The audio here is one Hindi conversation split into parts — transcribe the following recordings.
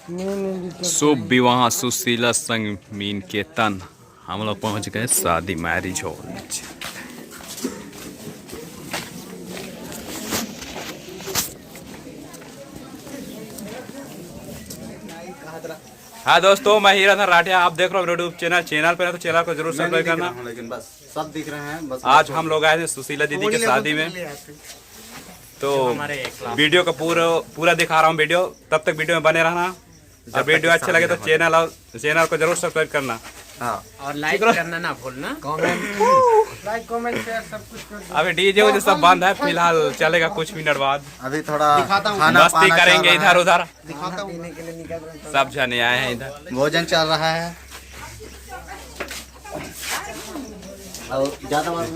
शुभ विवाह सुशीला संग मीन के तन। हम लोग पहुंच गए शादी मैरिज हॉल। हाँ दोस्तों, मैं हीरा राठिया, आप देख रहे हो यूट्यूब चैनल पे, तो चैनल को जरूर सब्सक्राइब करना। लेकिन बस सब दिख रहे हैं बस। आज हम लोग आए थे सुशीला दीदी के शादी में, तो वीडियो का पूरा दिखा रहा हूँ वीडियो। तब तक वीडियो में बने रहना। जब वीडियो अच्छे लगे तो चैनल को जरूर सब्सक्राइब करना। हाँ। और लाइक करना ना भूलना। लाइक कमेंट शेयर सब कुछ कर दो। अभी डीजे वजह सब बंद है फिलहाल, चलेगा कुछ मिनट बाद। अभी थोड़ा मस्ती करेंगे इधर उधर। दिखाता हूँ पीने के लिए निकल रहे हैं। सब जने आए हैं इधर, भोजन चल रहा है। और ज्यादा बात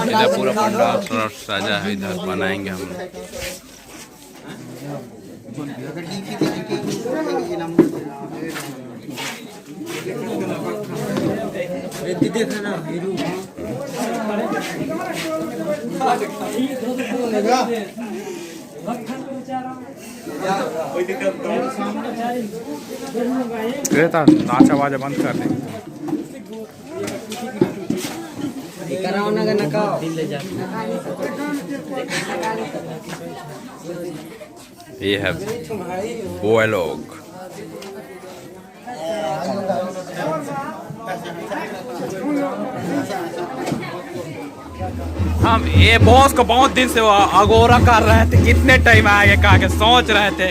इधर पूरा पंडाल सजा है, इधर बनाएंगे हम लोग। नाचा वाजा बंद कर दे। ये है बॉय लोग। हम ये बॉस को बहुत दिन से अगोरा कर रहे थे, कितने टाइम आगे कहा के सोच रहे थे।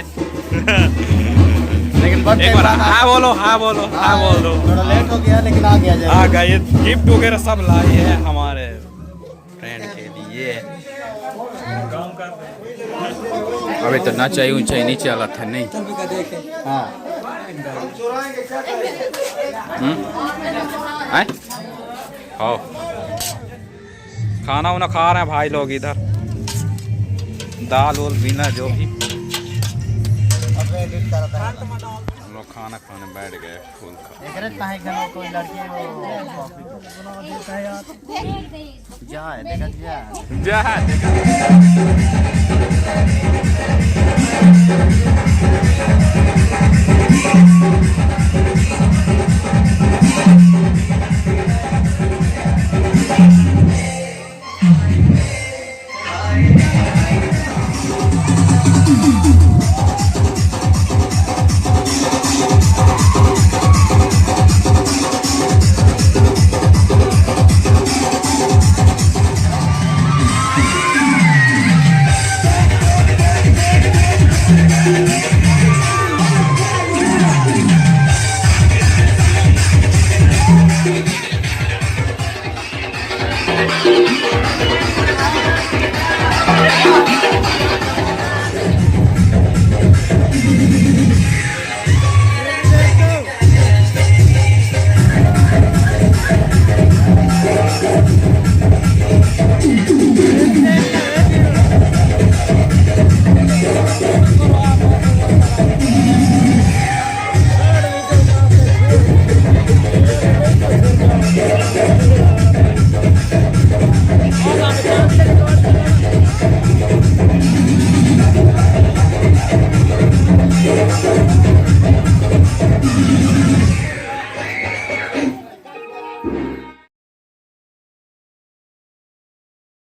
लेकिन एक बार हाँ बोलो, हाँ बोलो, हाँ बोल दो। थोड़ा लेट हो गया लेकिन आ गया। आ गए, ये गिफ्ट वगैरह सब लाई है हमारे फ्रेंड के लिए। अभी तो नचाई ऊंचाई नहीं चला था नहीं। हाँ। आओ खाना उना खा रहे हैं भाई लोग इधर, दाल वोल बिना जो भी। हम लोग खाना खाने बैठ गए फूल खा। कोई लड़की जा देखा जा